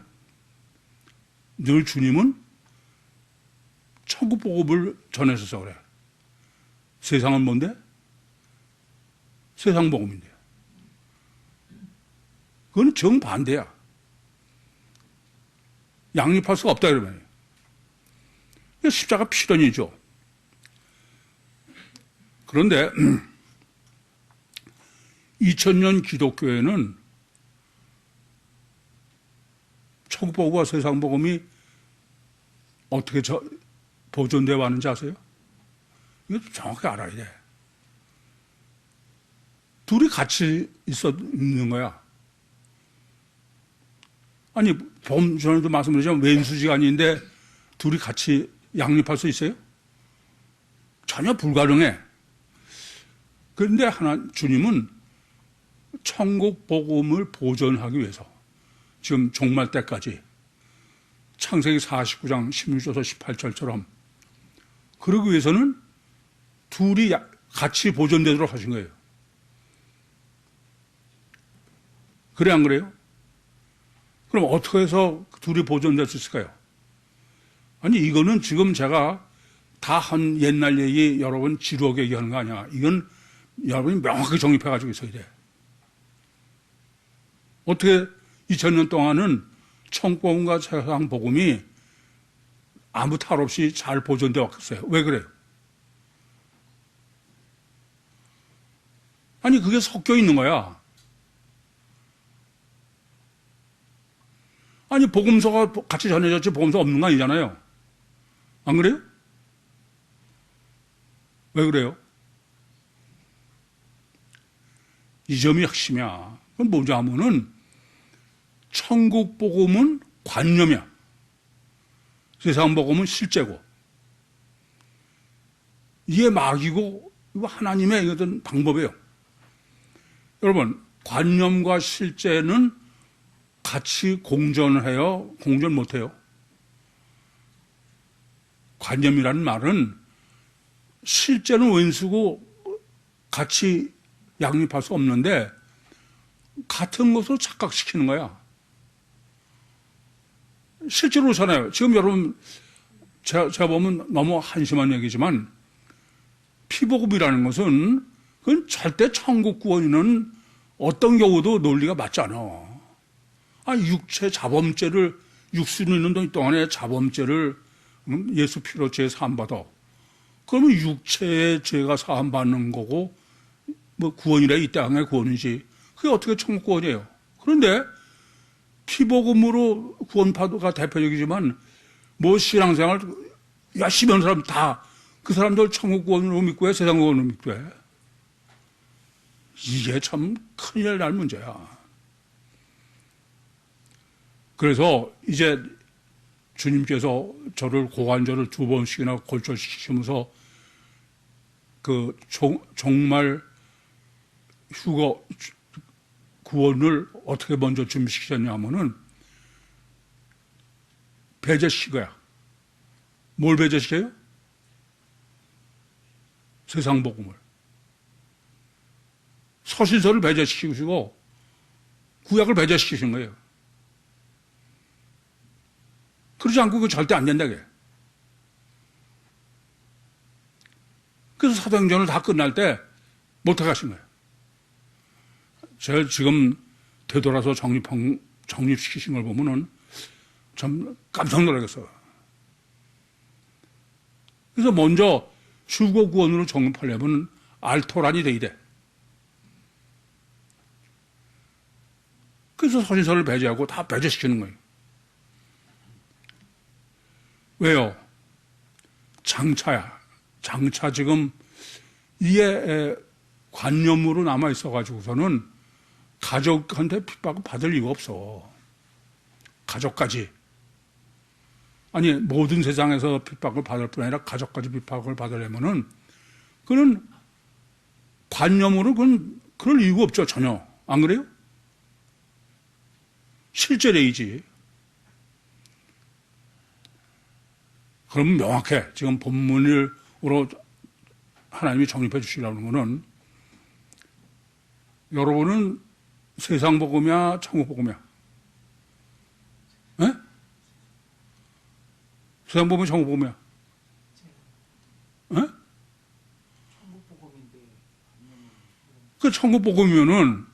A: 늘 주님은 천국 복음을 전하셔서 그래. 세상은 뭔데? 세상 복음인데. 그건 정반대야. 양립할 수가 없다 그러면. 십자가 필연이죠. 그런데 2000년 기독교에는 천국복음과 세상복음이 어떻게 보존되어 왔는지 아세요? 이거 정확히 알아야 돼. 둘이 같이 있는 거야. 아니, 전에도 말씀드렸지만 왼수지간인데 둘이 같이 양립할 수 있어요? 전혀 불가능해. 그런데 주님은 천국 복음을 보존하기 위해서 지금 종말 때까지 창세기 49장 16절에서 18절처럼 그러기 위해서는 둘이 같이 보존되도록 하신 거예요. 그래 안 그래요? 그럼 어떻게 해서 둘이 보존될 수 있을까요? 아니 이거는 지금 제가 다 한 옛날 얘기 여러분 지루하게 얘기하는 거 아니야. 이건 여러분이 명확하게 정립해가지고 있어야 돼. 어떻게 2000년 동안은 천국복음과 세상 복음이 아무 탈 없이 잘 보존되어 왔겠어요. 왜 그래요? 아니 그게 섞여 있는 거야. 아니 복음서가 같이 전해졌지 복음서 없는 거 아니잖아요. 안 그래요? 왜 그래요? 이 점이 핵심이야. 그건 뭐지 하면은 천국 복음은 관념이야. 세상 복음은 실제고. 이게 막이고 이거 하나님의 어떤 방법이에요. 여러분 관념과 실제는 같이 공존을 해요? 공존 못해요? 관념이라는 말은 실제는 왼수고 같이 양립할 수 없는데 같은 것으로 착각시키는 거야. 실제로 그렇잖아요. 지금 여러분 제가 보면 너무 한심한 얘기지만 피복음이라는 것은 그건 절대 천국 구원이는 어떤 경우도 논리가 맞지 않아. 육체 자범죄를 육신이 있는 동안에 자범죄를 예수 피로 죄 사함받아. 그러면 육체의 죄가 사함받는 거고 뭐 구원이라 이 땅의 구원이지. 그게 어떻게 천국 구원이에요? 그런데 피복음으로 구원파도가 대표적이지만 뭐 신앙생활 열심히 하는 사람 다 그 사람들 천국 구원으로 믿고 해 세상 구원으로 믿고 해. 이게 참 큰일 날 문제야. 그래서 이제 주님께서 저를 고관절을 2번씩이나 골절시키면서 그 정말 휴거 구원을 어떻게 먼저 준비시켰냐 하면은 배제시켜야. 뭘 배제시켜요? 세상 복음을. 서신서를 배제시키시고 구약을 배제시키신 거예요. 그러지 않고 그 절대 안 된다게. 그래서 사도행전을 다 끝날 때 못해 가신 거예요. 제가 지금 되돌아서 정립시키신 걸 보면은 참 깜짝 놀라겠어요. 그래서 먼저 휴거 구원으로 정립하려면 알토란이 돼야 돼. 그래서 서신서를 배제하고 다 배제시키는 거예요. 왜요? 장차야. 장차 지금 이게 관념으로 남아 있어가지고서는 가족한테 핍박을 받을 이유가 없어. 가족까지. 아니, 모든 세상에서 핍박을 받을 뿐 아니라 가족까지 핍박을 받으려면은 그는 관념으로 그럴 이유가 없죠, 전혀. 안 그래요? 실제례이지. 그럼 명확해. 지금 본문으로 하나님이 정립해 주시려는 거는 여러분은 세상 복음이야, 천국 복음이야? 에? 세상 복음이 천국 복음이야? 에? 그 천국 복음이면은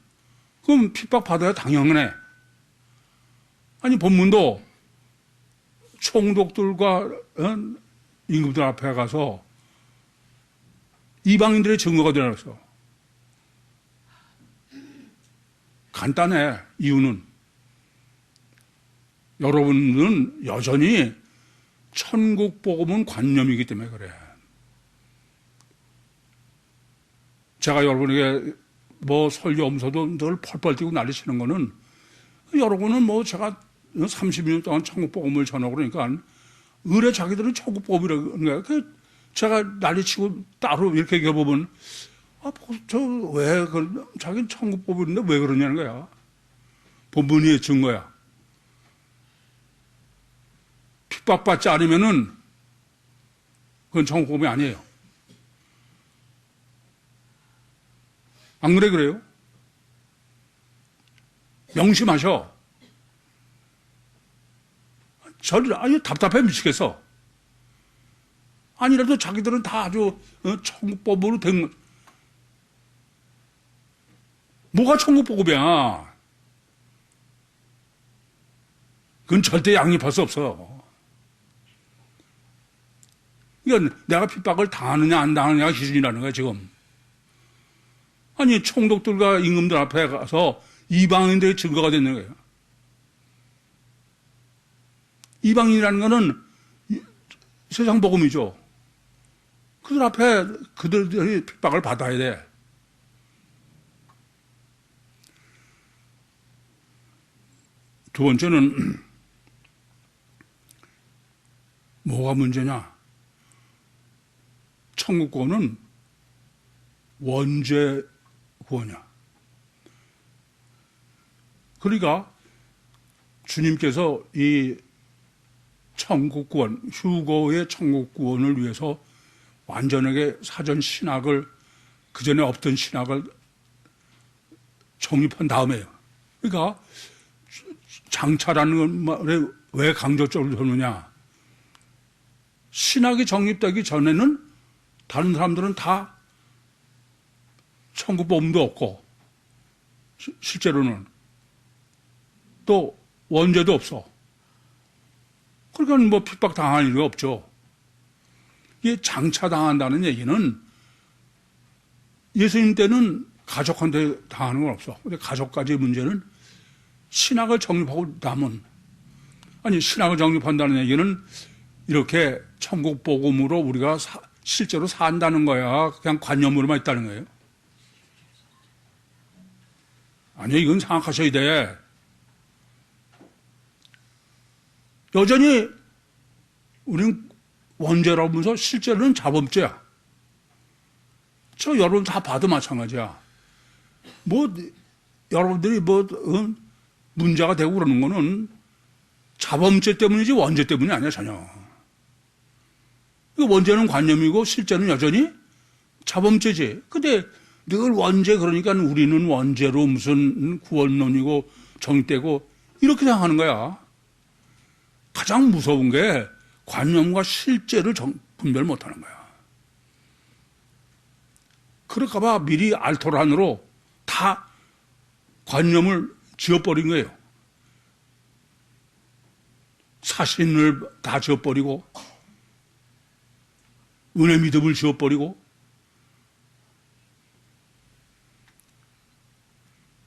A: 그럼 핍박 받아야 당연해. 아니 본문도 총독들과 임금들 앞에 가서 이방인들의 증거가 되어서 간단해. 이유는 여러분은 여전히 천국 복음은 관념이기 때문에 그래. 제가 여러분에게 뭐 설교하면서도 늘 펄펄 뛰고 난리치는 거는 여러분은 뭐 제가 30년 동안 천국 복음을 전하고 그러니까 의뢰 자기들은 천국 복음이라는 거야. 그 제가 난리치고 따로 이렇게 얘기해보면 자기는 천국 복음인데 왜 그러냐는 거야. 본문이 증거야. 핍박받지 않으면은 그건 천국 복음이 아니에요. 안 그래 그래요? 명심하셔. 아주 답답해 미치겠어. 아니라도 자기들은 다 아주 천국법으로 된 뭐가 천국복음이야. 그건 절대 양립할 수 없어. 이건 내가 핍박을 당하느냐 안 당하느냐가 기준이라는 거야 지금. 아니 총독들과 임금들 앞에 가서 이방인들의 증거가 되는 거예요. 이방인이라는 거는 세상 복음이죠. 그들 앞에 그들이 핍박을 받아야 돼. 두 번째는 뭐가 문제냐? 천국 구원은 원죄 구원이야. 그러니까 주님께서 이 천국 구원, 휴거의 천국 구원을 위해서 완전하게 사전 신학을, 그 전에 없던 신학을 정립한 다음에요. 그러니까 장차라는 말에 왜 강조적으로 하느냐. 신학이 정립되기 전에는 다른 사람들은 다 천국 복음도 없고 실제로는 또 원죄도 없어. 그러니까 뭐 핍박 당할 일이 없죠. 이게 장차 당한다는 얘기는 예수님 때는 가족한테 당하는 건 없어. 근데 가족까지의 문제는 신학을 정립하고 나면, 아니 신학을 정립한다는 얘기는 이렇게 천국 복음으로 우리가 실제로 산다는 거야. 그냥 관념으로만 있다는 거예요. 아니요, 이건 생각하셔야 돼. 여전히 우리는 원죄라고 하면서 실제로는 자범죄야. 저 여러분 다 봐도 마찬가지야. 뭐 여러분들이 문제가 되고 그러는 거는 자범죄 때문이지 원죄 때문이 아니야 전혀. 원죄는 관념이고 실제는 여전히 자범죄지. 근데 늘 원죄 그러니까 우리는 원죄로 무슨 구원론이고 정립되고 이렇게 생각하는 거야. 가장 무서운 게 관념과 실제를 분별 못하는 거야. 그럴까봐 미리 알토란으로 다 관념을 지어버린 거예요. 사신을 다 지어버리고 은혜 믿음을 지어버리고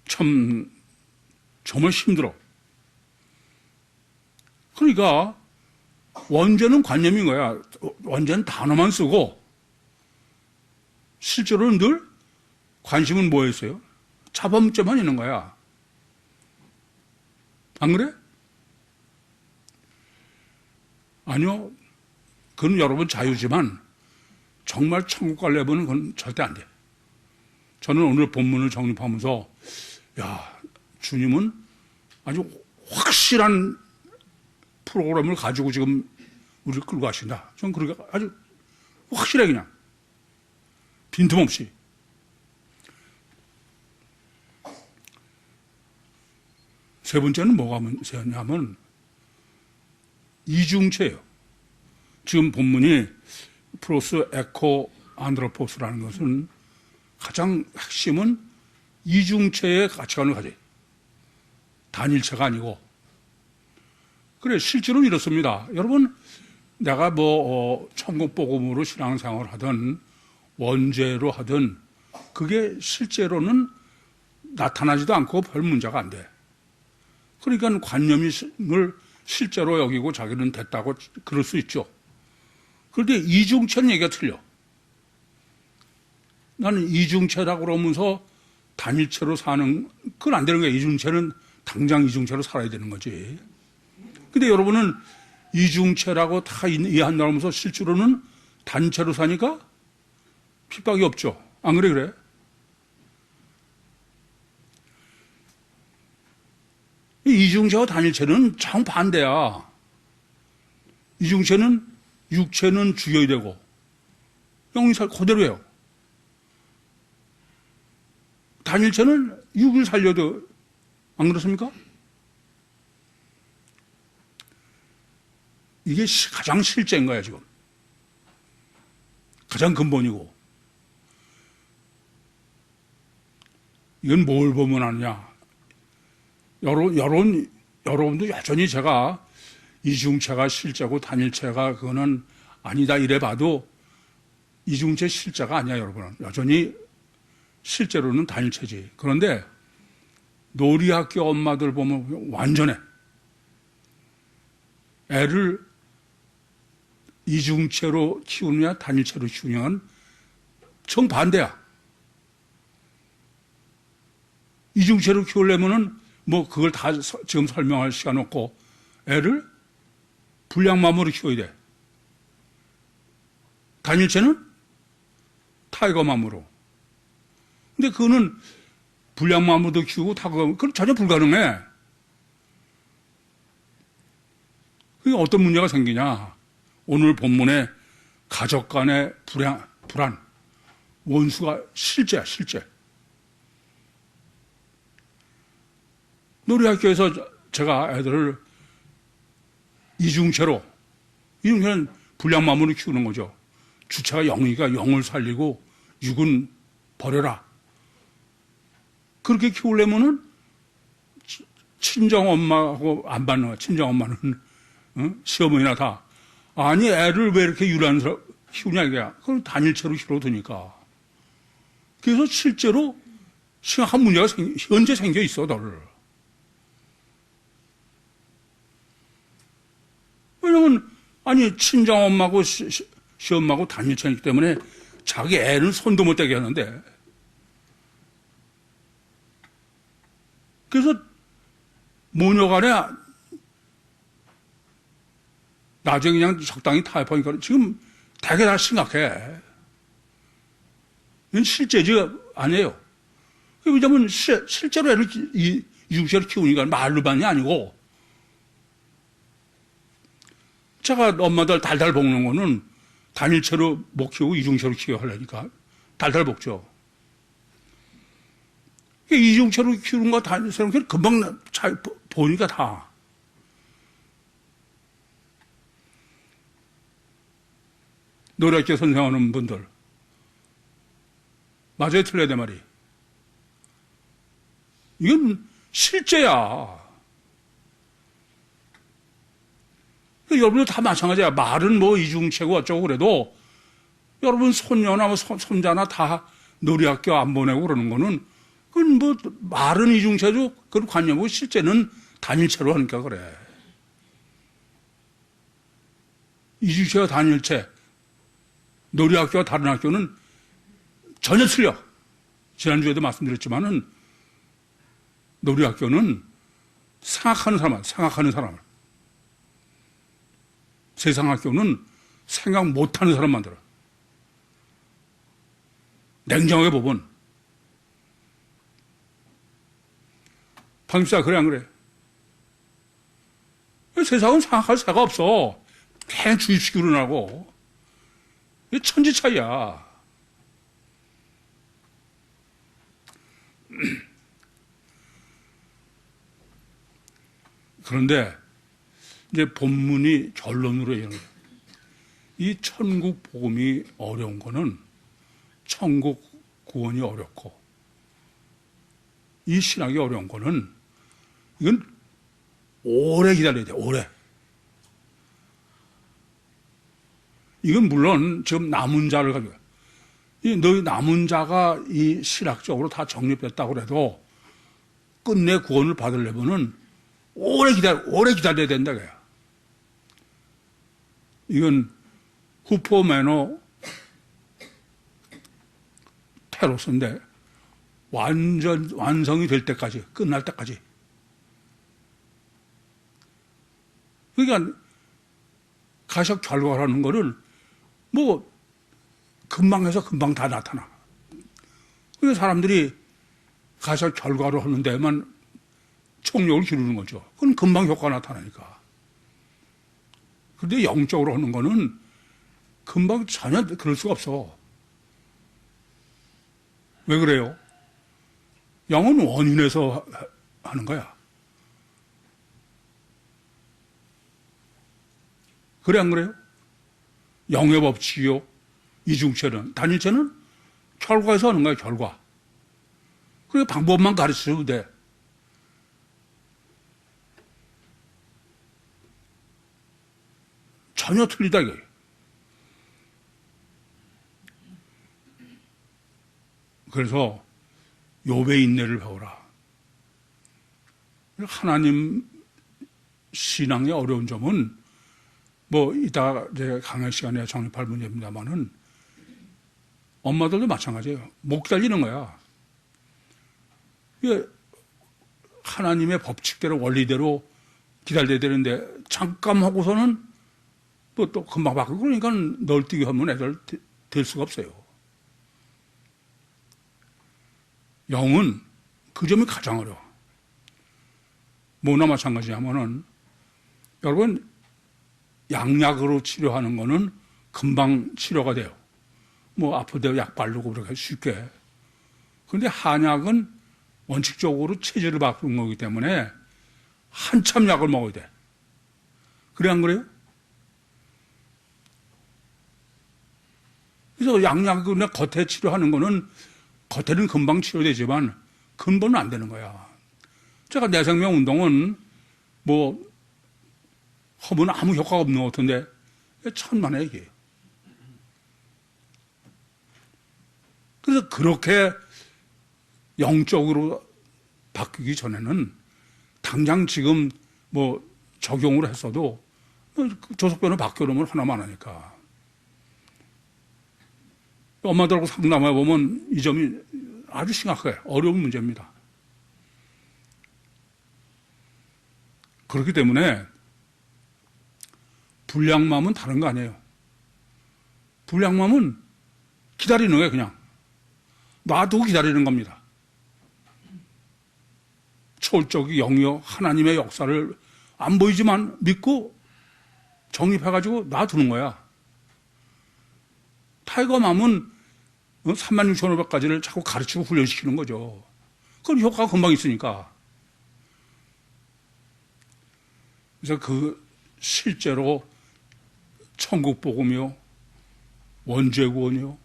A: 참 정말 힘들어. 그러니까 원죄는 관념인 거야. 원죄는 단어만 쓰고 실제로는 늘 관심은 뭐였어요? 자범죄만 있는 거야. 안 그래? 아니요. 그건 여러분 자유지만 정말 천국 가려면 그건 절대 안 돼. 저는 오늘 본문을 정립하면서 야, 주님은 아주 확실한 프로그램을 가지고 지금 우리를 끌고 가신다. 전 그렇게 아주 확실해 그냥. 빈틈없이. 세 번째는 뭐가 문제냐면 이중체예요. 지금 본문이 프로스 에코 안드로포스라는 것은 가장 핵심은 이중체의 가치관을 가져요. 단일체가 아니고. 그래, 실제로는 이렇습니다. 여러분, 내가 천국복음으로 신앙생활을 하든 원죄로 하든 그게 실제로는 나타나지도 않고 별 문제가 안 돼. 그러니까 관념을 실제로 여기고 자기는 됐다고 그럴 수 있죠. 그런데 이중체는 얘기가 틀려. 나는 이중체라고 그러면서 단일체로 사는, 그건 안 되는 거야. 이중체는 당장 이중체로 살아야 되는 거지. 근데 여러분은 이중체라고 다 이해한다고 하면서 실제로는 단체로 사니까 핍박이 없죠. 안 그래? 이중체와 단일체는 정반대야. 이중체는 육체는 죽여야 되고 영이 그대로예요. 단일체는 육을 살려도 안 그렇습니까? 이게 가장 실제인 거야 지금. 가장 근본이고. 이건 뭘 보면 아느냐. 여러분도 여전히 제가 이중체가 실제고 단일체가 그거는 아니다 이래 봐도 이중체 실제가 아니야 여러분은. 여전히 실제로는 단일체지. 그런데 놀이학교 엄마들 보면 완전해. 애를 이중체로 키우느냐 단일체로 키우느냐는 정반대야. 이중체로 키우려면은 그걸 다 지금 설명할 시간 없고 애를 불량맘으로 키워야 돼. 단일체는 타이거맘으로. 근데 그거는 불량맘으로도 키우고 그건 전혀 불가능해. 그게 어떤 문제가 생기냐. 오늘 본문에 가족 간의 불안, 원수가 실제야, 실제. 놀이학교에서 제가 애들을 이중체는 불량맘으로 키우는 거죠. 주체가 영이가 영을 살리고 육은 버려라. 그렇게 키우려면은 친정엄마하고 안 받는 거야. 친정엄마는 시어머니나 다. 아니 애를 왜 이렇게 유란스럽게 키우냐 이거야. 그걸 단일체로 키워두니까. 그래서 실제로 심각한 문제가 현재 생겨 있어 너를. 왜냐면 아니 친정엄마하고 시엄마하고 단일체이기 때문에 자기 애는 손도 못 대게 하는데 그래서 모녀간에 나중에 그냥 적당히 타협하니까 지금 되게 다 심각해. 이건 실제지 아니에요. 왜냐면 실제로 애를 이중체로 키우니까 말로만이 아니고 제가 엄마들 달달 볶는 거는 단일체로 못 키우고 이중체로 키워야 하려니까 달달 볶죠. 이중체로 키우는 거 단일체로 금방 보니까 다. 노랗게 선생하는 분들. 맞아요, 틀려야 돼 말이. 이건 실제야. 여러분도 다 마찬가지야. 말은 뭐 이중체고 어쩌고 그래도 여러분 손녀나 뭐 손자나 다 놀이학교 안 보내고 그러는 거는 그건 뭐 말은 이중체도 그런 관념이고 실제는 단일체로 하니까 그래. 이중체와 단일체, 놀이학교와 다른 학교는 전혀 틀려. 지난주에도 말씀드렸지만은 놀이학교는 생각하는 사람을. 세상 학교는 생각 못하는 사람 만들어. 냉정하게 보면. 박님사 그래 안 그래? 세상은 생각할 새가 없어. 그냥 주입식으로 나고. 이게 천지 차이야. 그런데 이제 본문이 결론으로 얘기하는 거예요. 이 천국 복음이 어려운 거는 천국 구원이 어렵고 이 신학이 어려운 거는 이건 오래 기다려야 돼. 오래. 이건 물론 지금 남은 자를 가지고 너희 남은 자가 이 신학적으로 다 정립됐다고 해도 끝내 구원을 받으려면은 오래 기다려야 된다 그래요. 이건 후포 매너 테로스인데 완성이 될 때까지, 끝날 때까지. 그러니까 가셔 결과라는 거를 뭐 금방 해서 금방 다 나타나. 그래서 사람들이 가셔 결과로 하는 데만 총력을 기르는 거죠. 그건 금방 효과가 나타나니까. 그런데 영적으로 하는 거는 금방 전혀 그럴 수가 없어. 왜 그래요? 영은 원인에서 하는 거야. 그래 안 그래요? 영의 법칙이요. 이중체는, 단일체는 결과에서 하는 거야, 결과. 그래 방법만 가르쳐도 돼. 전혀 틀리다 이게. 그래서 욥의 인내를 배워라. 하나님 신앙의 어려운 점은 뭐 이따 이제 강의 시간에 정립할 문제입니다만은 엄마들도 마찬가지예요. 못 기다리는 거야. 이게 하나님의 법칙대로 원리대로 기다려야 되는데 잠깐 하고서는 또 금방 바뀌고 그러니까 널뛰기 하면 애들 될 수가 없어요. 영은 그 점이 가장 어려워. 뭐나 마찬가지냐면은 여러분 양약으로 치료하는 거는 금방 치료가 돼요. 뭐 아프대요 약 바르고 그렇게 쉽게. 그런데 한약은 원칙적으로 체질을 바꾸는 거기 때문에 한참 약을 먹어야 돼. 그래 안 그래요? 그래서 양약을 겉에 치료하는 거는 겉에는 금방 치료되지만 근본은 안 되는 거야. 제가 내생명 운동은 뭐 하면 아무 효과가 없는 것 같은데 천만에 이게. 그래서 그렇게 영적으로 바뀌기 전에는 당장 지금 뭐 적용을 했어도 조석변을 바뀌어놓으면 하나만 하니까. 엄마들하고 상담해 보면 이 점이 아주 심각해. 어려운 문제입니다. 그렇기 때문에 불량맘은 다른 거 아니에요. 불량맘은 기다리는 거예요, 그냥. 놔두고 기다리는 겁니다. 초월적인 영역, 하나님의 역사를 안 보이지만 믿고 정립해가지고 놔두는 거야. 타이거맘은 36,500가지를 자꾸 가르치고 훈련시키는 거죠. 그건 효과가 금방 있으니까. 그래서 그 실제로 천국 복음이요, 원죄구원이요,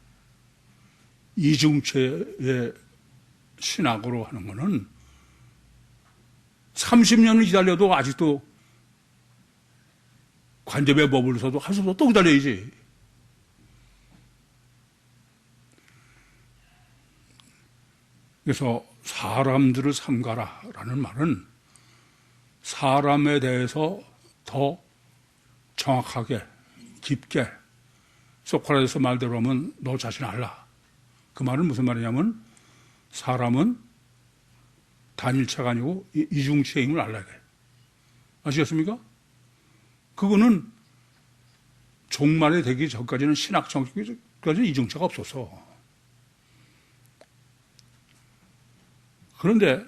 A: 이중체의 신학으로 하는 거는 30년을 기다려도 아직도 관접에 머물러서도 할 수 없어. 또 기다려야지. 그래서 사람들을 삼가라라는 말은 사람에 대해서 더 정확하게 깊게, 소크라테스 말대로 하면 너 자신 알라. 그 말은 무슨 말이냐면 사람은 단일체가 아니고 이중체의 힘을 알아야 돼. 아시겠습니까? 그거는 종말이 되기 전까지는 신학 정신까지는 이중체가 없었어. 그런데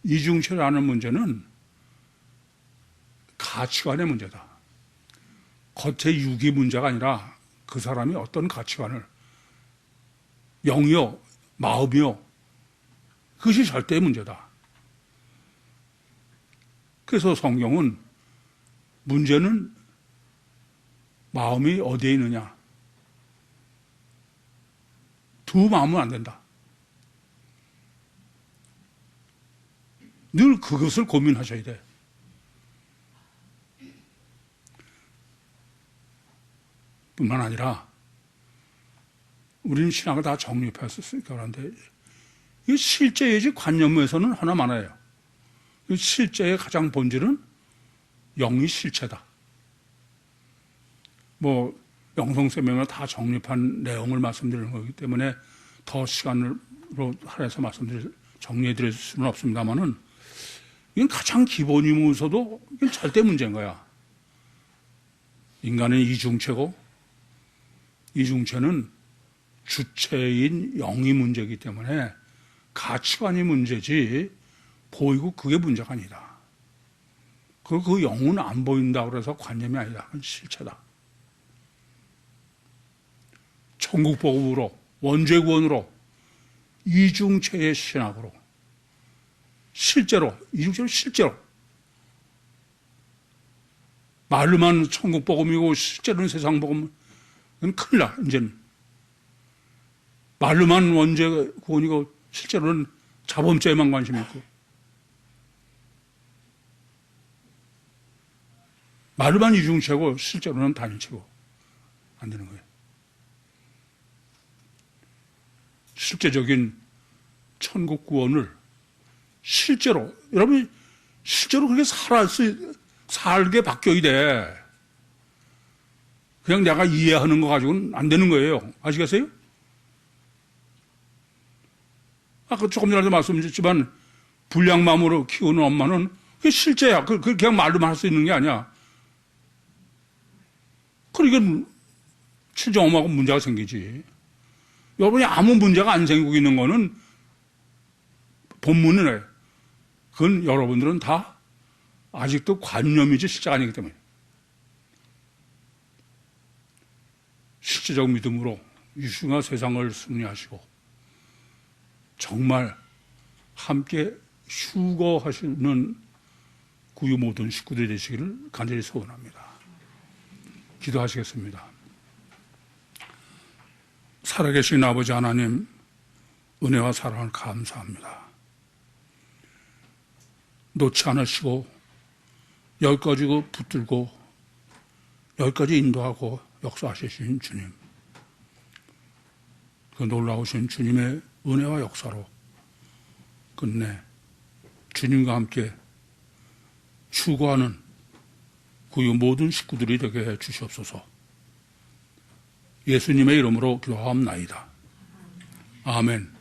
A: 이중체라는 문제는 가치관의 문제다. 겉의 육이 문제가 아니라 그 사람이 어떤 가치관을, 영이요, 마음이요, 그것이 절대의 문제다. 그래서 성경은 문제는 마음이 어디에 있느냐. 두 마음은 안 된다. 늘 그것을 고민하셔야 돼. 뿐만 아니라 우리는 신학을 다 정립했었으니까 그런데 이 실제의지 관념에서는 하나 많아요. 이 실제의 가장 본질은 영이 실체다. 뭐 영성세명을 다 정립한 내용을 말씀드리는 거기 때문에 더 시간으로 할애해서 정리해 드릴 수는 없습니다만은 이건 가장 기본이면서도 이건 절대 문제인 거야. 인간은 이중체고 이중체는 주체인 영이 문제이기 때문에 가치관이 문제지 보이고 그게 문제가 아니다. 그리고 그 영은 안 보인다 그래서 관념이 아니다. 그건 실체다. 천국복음으로, 원죄구원으로, 이중체의 신학으로, 실제로, 이중체로 실제로 말로만 천국복음이고 실제로는 세상복음, 그건 큰일 나. 이제는 말로만 원죄구원이고 실제로는 자범죄에만 관심이 있고, 말로만 이중체고 실제로는 단일체고 안 되는 거예요. 실제적인 천국 구원을 실제로, 여러분이 실제로 그렇게 살게 바뀌어야 돼. 그냥 내가 이해하는 거 가지고는 안 되는 거예요. 아시겠어요? 아까 조금 전에도 말씀드렸지만 불량맘으로 키우는 엄마는 그게 실제야. 그냥 말로만 할 수 있는 게 아니야. 그러니까 친정엄마하고 문제가 생기지. 여러분이 아무 문제가 안 생기고 있는 거는 본문이네. 그건 여러분들은 다 아직도 관념이지 실제가 아니기 때문에. 실제적 믿음으로 유승화 세상을 승리하시고 정말 함께 휴거하시는 구유 모든 식구들이 되시기를 간절히 소원합니다. 기도하시겠습니다. 살아계신 아버지 하나님, 은혜와 사랑을 감사합니다. 놓지 않으시고 여기까지 붙들고 여기까지 인도하고 역사하시신 주님, 그 놀라우신 주님의 은혜와 역사로 끝내 주님과 함께 추구하는 구유 모든 식구들이 되게 해 주시옵소서. 예수님의 이름으로 기도하옵나이다. 아멘.